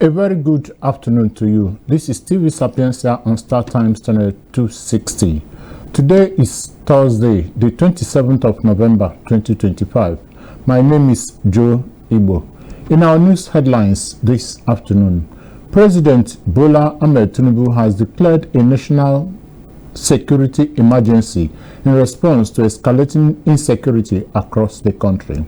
A very good afternoon to you. This is TV Sapiensia on Star Times channel 260. Today is Thursday, the 27th of November 2025. My name is Joe Igbo. In our news headlines this afternoon, President Bola Ahmed Tinubu has declared a national security emergency in response to escalating insecurity across the country.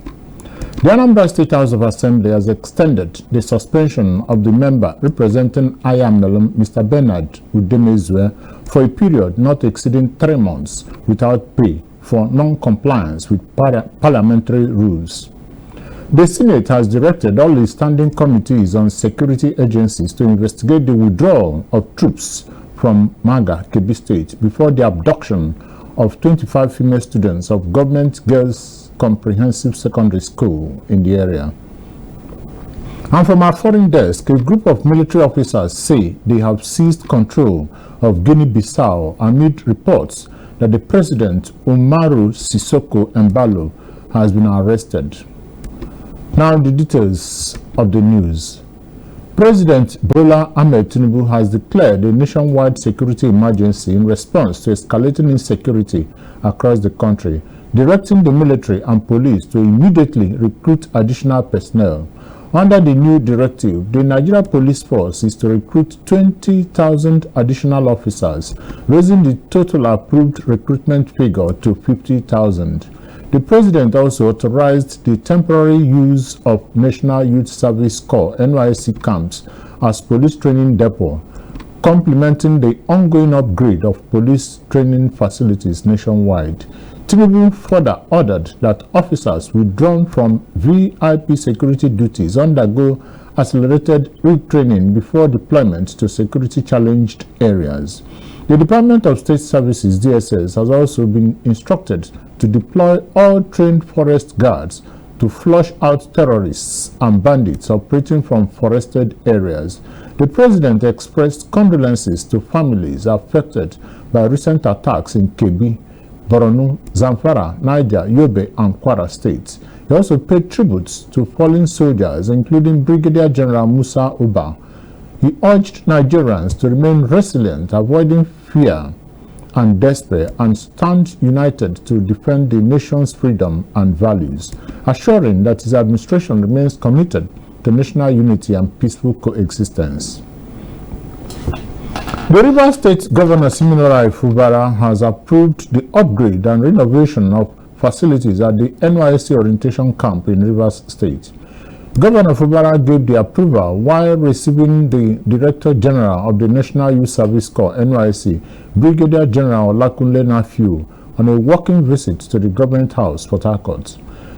The Anambra State House of Assembly has extended the suspension of the member representing Ayamelum, Mr. Bernard Udemezue, for a period not exceeding 3 months without pay for non-compliance with parliamentary rules. The Senate has directed all the standing committees on security agencies to investigate the withdrawal of troops from Maga, Kebbi State, before the abduction of 25 female students of Government Girls Comprehensive Secondary School in the area. And from our foreign desk, a group of military officers say they have seized control of Guinea-Bissau amid reports that the president, Umaru Sissoco Embalo, has been arrested. Now the details of the news. President Bola Ahmed Tinubu has declared a nationwide security emergency in response to escalating insecurity across the country, directing the military and police to immediately recruit additional personnel. Under the new directive, the Nigeria Police Force is to recruit 20,000 additional officers, raising the total approved recruitment figure to 50,000. The president also authorized the temporary use of National Youth Service Corps (NYSC) camps as police training depot, complementing the ongoing upgrade of police training facilities nationwide. Tinubu further ordered that officers withdrawn from VIP security duties undergo accelerated retraining before deployment to security-challenged areas. The Department of State Services (DSS) has also been instructed to deploy all trained forest guards to flush out terrorists and bandits operating from forested areas. The president expressed condolences to families affected by recent attacks in Kebbi, Borno, Zamfara, Niger, Yobe, and Kwara states. He also paid tributes to fallen soldiers, including Brigadier General Musa Uba. He urged Nigerians to remain resilient, avoiding fear and despair, and stand united to defend the nation's freedom and values, assuring that his administration remains committed to national unity and peaceful coexistence. The Rivers State Governor Siminalayi Fubara has approved the upgrade and renovation of facilities at the NYSC orientation camp in Rivers State. Governor Fubara gave the approval while receiving the Director General of the National Youth Service Corps (NYSC), Brigadier General Olakunle Nafiu, on a working visit to the Government House, Port Harcourt.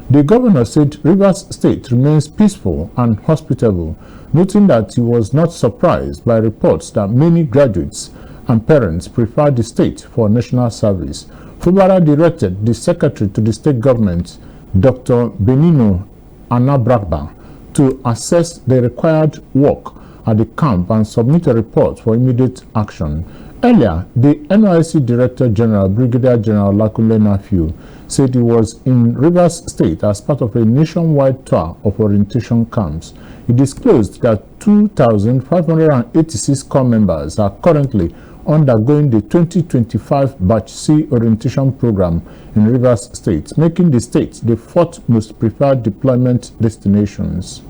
The governor said Rivers State remains peaceful and hospitable, noting that he was not surprised by reports that many graduates and parents prefer the state for national service. Fubara directed the Secretary to the State Government, Dr. Benino Anabragba, to assess the required work at the camp and submit a report for immediate action. Earlier, the NYSC Director General, Brigadier General Olakunle Nafiu, said he was in Rivers State as part of a nationwide tour of orientation camps. He disclosed that 2,586 corps members are currently undergoing the 2025 Batch C orientation program in Rivers State, making the state the 4th most preferred deployment destinations.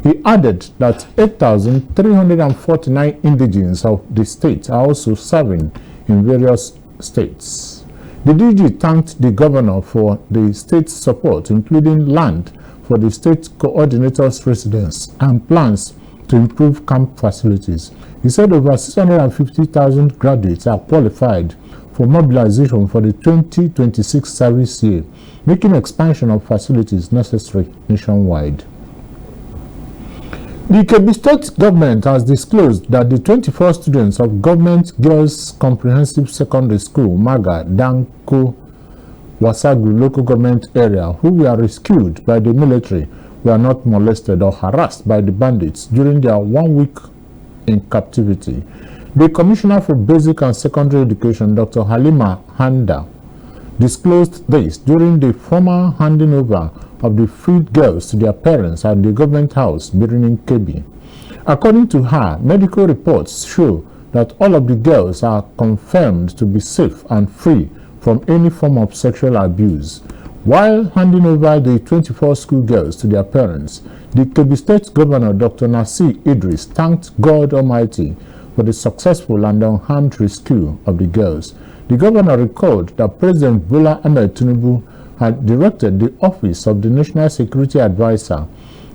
He added that 8,349 indigenes of the state are also serving in various states. The DG thanked the governor for the state's support, including land for the state coordinator's residence and plans to improve camp facilities. He said over 650,000 graduates are qualified for mobilization for the 2026 service year, making expansion of facilities necessary nationwide. The Kebbi State government has disclosed that the 24 students of Government Girls Comprehensive Secondary School, Maga, Danko, Wasagu local government area, who were rescued by the military, were not molested or harassed by the bandits during their 1 week in captivity. The Commissioner for Basic and Secondary Education, Dr. Halima Handa, disclosed this during the formal handing over of the freed girls to their parents at the government house, Birnin Kebbi. According to her, medical reports show that all of the girls are confirmed to be safe and free from any form of sexual abuse. While handing over the 24 schoolgirls to their parents, the Kebbi State Governor Dr. Nasir Idris thanked God Almighty for the successful and unharmed rescue of the girls. The governor recalled that President Bola Ahmed Tinubu had directed the Office of the National Security Advisor,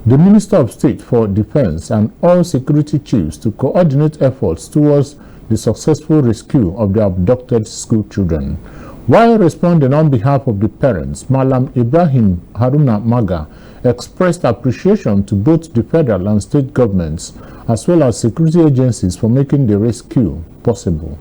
the Minister of State for Defense, and all security chiefs to coordinate efforts towards the successful rescue of the abducted school children. While responding on behalf of the parents, Malam Ibrahim Haruna Maga expressed appreciation to both the federal and state governments, as well as security agencies, for making the rescue possible.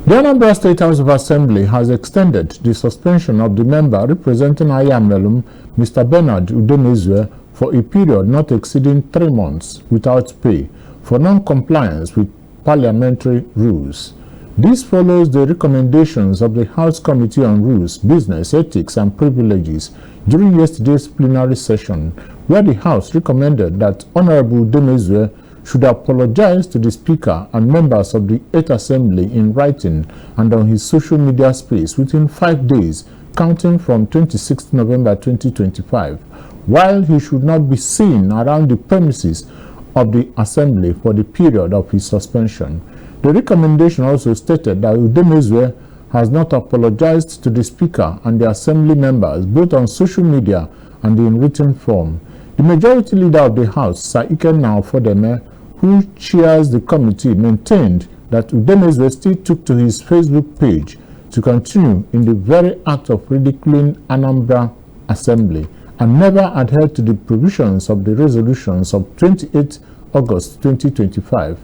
The Anambra State House of Assembly has extended the suspension of the member representing Ayamelum, Mr. Bernard Udemezue, for a period not exceeding 3 months without pay for non-compliance with parliamentary rules. This follows the recommendations of the House Committee on Rules, Business, Ethics and Privileges during yesterday's plenary session, where the House recommended that Honorable Udemezue should apologize to the Speaker and members of the 8th Assembly in writing and on his social media space within 5 days, counting from 26 November 2025, while he should not be seen around the premises of the Assembly for the period of his suspension. The recommendation also stated that Udemezue has not apologized to the Speaker and the Assembly members both on social media and in written form. The majority leader of the House, Sir Ike Ekweremadu, who chairs the committee, maintained that Udemezue still took to his Facebook page to continue in the very act of ridiculing Anambra Assembly and never adhered to the provisions of the resolutions of 28 August 2025,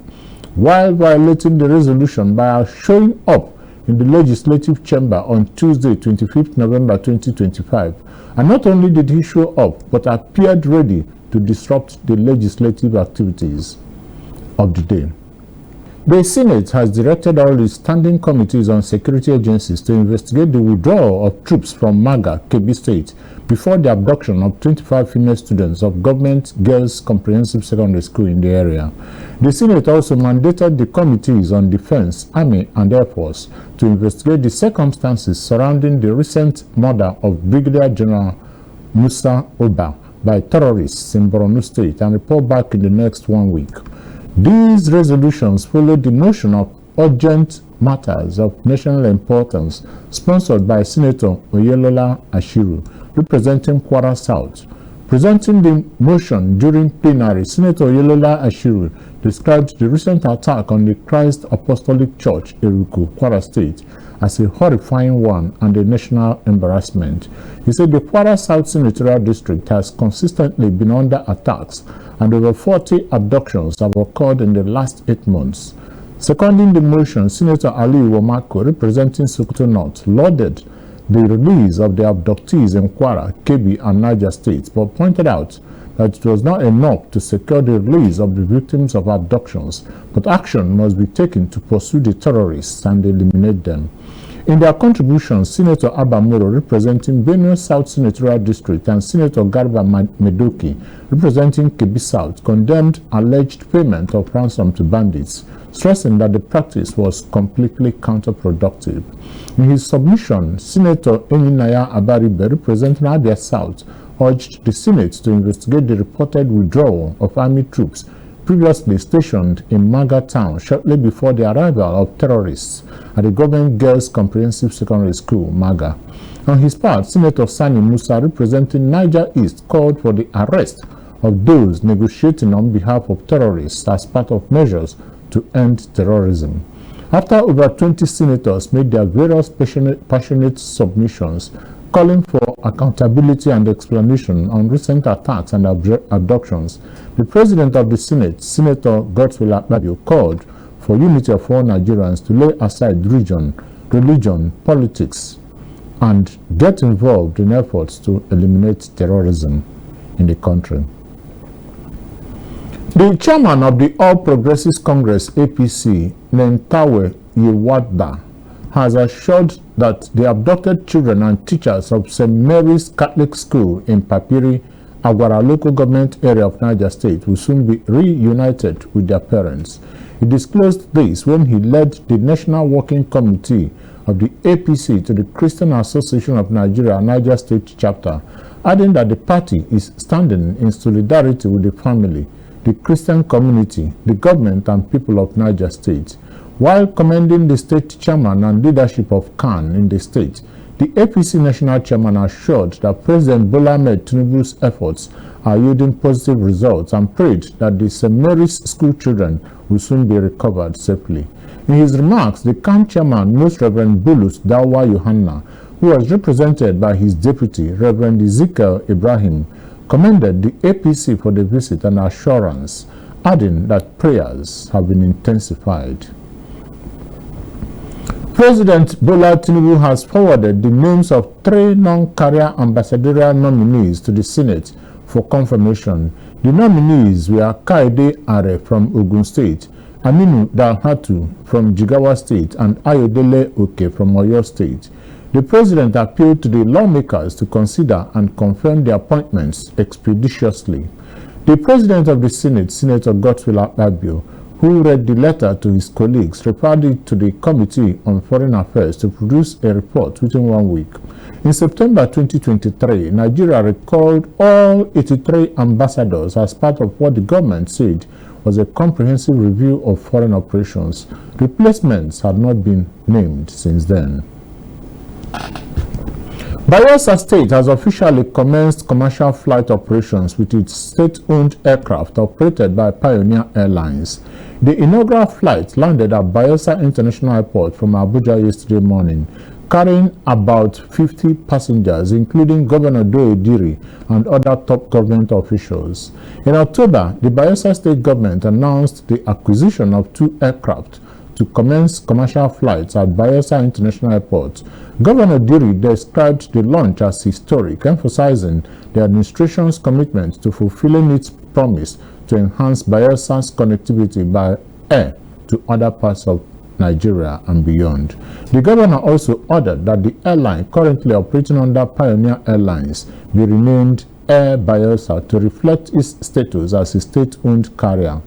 while violating the resolution by showing up in the legislative chamber on Tuesday, 25th November 2025. And not only did he show up, but appeared ready to disrupt the legislative activities of the day. The Senate has directed all its standing committees on security agencies to investigate the withdrawal of troops from Maga, Kebbi State, before the abduction of 25 female students of Government Girls Comprehensive Secondary School in the area. The Senate also mandated the committees on Defense, Army and Air Force to investigate the circumstances surrounding the recent murder of Brigadier General Musa Oba by terrorists in Borno State and report back in the next 1 week. These resolutions follow the motion of urgent matters of national importance sponsored by Senator Oyelola Ashiru, representing Kwara South. Presenting the motion during plenary, Senator Oyelola Ashiru described the recent attack on the Christ Apostolic Church, Eruku, Kwara State, as a horrifying one and a national embarrassment. He said the Kwara South Senatorial District has consistently been under attacks and over 40 abductions have occurred in the last 8 months. Seconding the motion, Senator Ali Womako, representing Sokoto North, lauded the release of the abductees in Kwara, Kebbi, and Niger states, but pointed out that it was not enough to secure the release of the victims of abductions, but action must be taken to pursue the terrorists and eliminate them. In their contributions, Senator Abamoro, representing Benue South Senatorial District, and Senator Garba Medoki, representing Kebbi South, condemned alleged payment of ransom to bandits, stressing that the practice was completely counterproductive. In his submission, Senator Eninaya Abaribe, representing Abia South, urged the Senate to investigate the reported withdrawal of army troops previously stationed in Maga town shortly before the arrival of terrorists at the Government Girls Comprehensive Secondary School, Maga. On his part, Senator Sani Musa, representing Niger East, called for the arrest of those negotiating on behalf of terrorists as part of measures to end terrorism. After over 20 senators made their various passionate submissions calling for accountability and explanation on recent attacks and abductions, the President of the Senate, Senator Godswill Akpabio, called for unity of all Nigerians to lay aside religion, politics, and get involved in efforts to eliminate terrorism in the country. The chairman of the All Progressives Congress, APC, Nentawe Yewadba, has assured that the abducted children and teachers of St. Mary's Catholic School in Papiri Agwara local government area of Niger State will soon be reunited with their parents. He disclosed this when he led the National Working Committee of the APC to the Christian Association of Nigeria Niger State chapter, adding that the party is standing in solidarity with the family, the Christian community, the government and people of Niger State. While commending the state chairman and leadership of CAN in the state, the APC national chairman assured that President Bola Ahmed Tinubu's efforts are yielding positive results and prayed that the St. Mary's school children will soon be recovered safely. In his remarks, the CAN chairman, Most Reverend Bulus Dawa Yohanna, who was represented by his deputy, Reverend Ezekiel Ibrahim, commended the APC for the visit and assurance, adding that prayers have been intensified. President Bola Tinubu has forwarded the names of 3 non-career ambassadorial nominees to the Senate for confirmation. The nominees were Aide from Ogun State, Aminu Dalhatu from Jigawa State, and Ayodele Oke from Oyo State. The President appealed to the lawmakers to consider and confirm the appointments expeditiously. The President of the Senate, Senator Godswill Akpabio, who read the letter to his colleagues, referred it to the Committee on Foreign Affairs to produce a report within 1 week. In September 2023, Nigeria recalled all 83 ambassadors as part of what the government said was a comprehensive review of foreign operations. Replacements had not been named since then. Bayelsa State has officially commenced commercial flight operations with its state-owned aircraft operated by Pioneer Airlines. The inaugural flight landed at Bayelsa International Airport from Abuja yesterday morning, carrying about 50 passengers, including Governor Doe Diri and other top government officials. In October, the Bayelsa State government announced the acquisition of 2 aircraft to commence commercial flights at Bayelsa International Airport. Governor Diri described the launch as historic, emphasizing the administration's commitment to fulfilling its promise to enhance Bayelsa's connectivity by air to other parts of Nigeria and beyond. The governor also ordered that the airline currently operating under Pioneer Airlines be renamed Air Bayelsa to reflect its status as a state-owned carrier.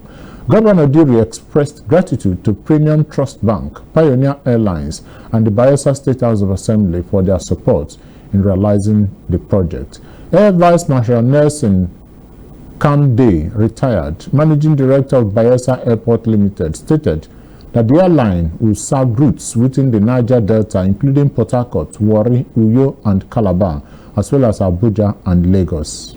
Governor Diri expressed gratitude to Premium Trust Bank, Pioneer Airlines, and the Bayelsa State House of Assembly for their support in realizing the project. Air Vice Marshal Nelson Kamde, retired Managing Director of Bayelsa Airport Limited, stated that the airline will serve routes within the Niger Delta, including Port Harcourt, Warri, Uyo, and Calabar, as well as Abuja and Lagos.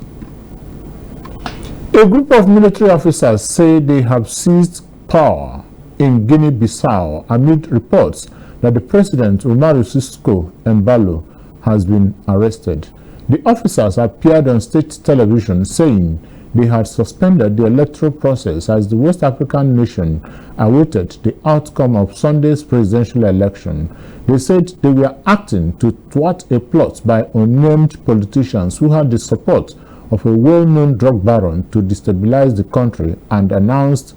A group of military officers say they have seized power in Guinea-Bissau amid reports that the president, Umaru Sissoco Embalo, has been arrested. The officers appeared on state television saying they had suspended the electoral process as the West African nation awaited the outcome of Sunday's presidential election. They said they were acting to thwart a plot by unnamed politicians who had the support of a well-known drug baron to destabilize the country, and announced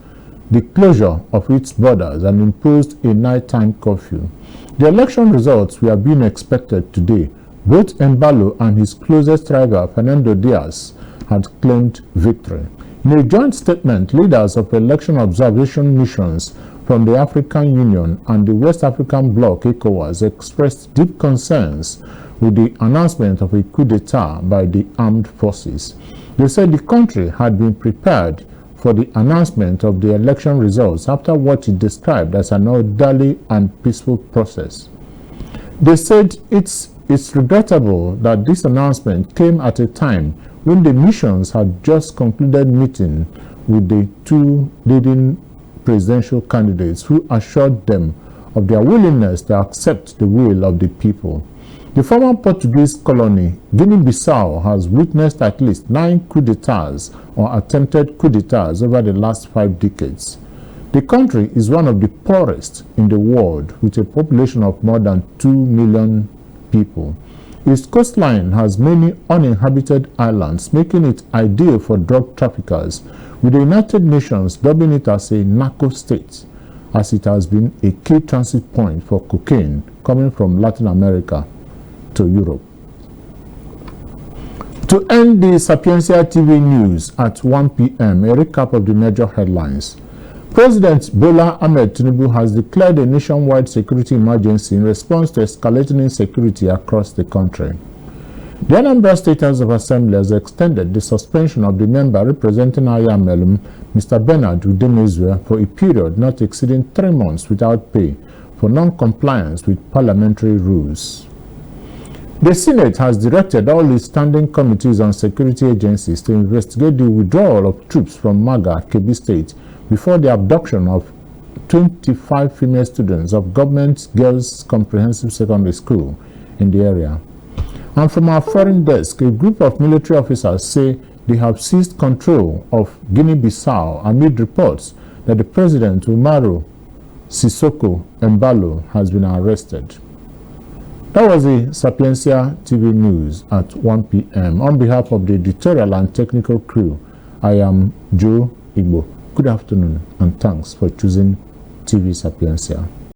the closure of its borders and imposed a nighttime curfew. The election results were being expected today. Both Embalo and his closest rival, Fernando Diaz, had claimed victory. In a joint statement, leaders of election observation missions from the African Union and the West African Bloc ECOWAS expressed deep concerns with the announcement of a coup d'etat by the armed forces. They said the country had been prepared for the announcement of the election results after what it described as an orderly and peaceful process. They said it's regrettable that this announcement came at a time when the missions had just concluded meeting with the 2 leading presidential candidates who assured them of their willingness to accept the will of the people. The former Portuguese colony, Guinea-Bissau, has witnessed at least 9 coups d'etats or attempted coups d'etats over the last 5 decades. The country is one of the poorest in the world, with a population of more than 2 million people. Its coastline has many uninhabited islands, making it ideal for drug traffickers, with the United Nations dubbing it as a narco state, as it has been a key transit point for cocaine coming from Latin America to Europe. To end the Sapientia TV news at 1 p.m., a recap of the major headlines. President Bola Ahmed Tinubu has declared a nationwide security emergency in response to escalating insecurity across the country. The Anambra State House of Assembly has extended the suspension of the member representing Ayamelum, Mr. Bernard Udemezue, for a period not exceeding 3 months without pay for non-compliance with parliamentary rules. The Senate has directed all its standing committees on security agencies to investigate the withdrawal of troops from Maga, Kebbi State, before the abduction of 25 female students of Government Girls Comprehensive Secondary School in the area. And from our foreign desk, a group of military officers say they have seized control of Guinea-Bissau amid reports that the President Umaru Sissoco Embalo has been arrested. That was the Sapientia TV news at 1 p.m. On behalf of the editorial and technical crew, I am Joe Igbo. Good afternoon and thanks for choosing TV Sapientia.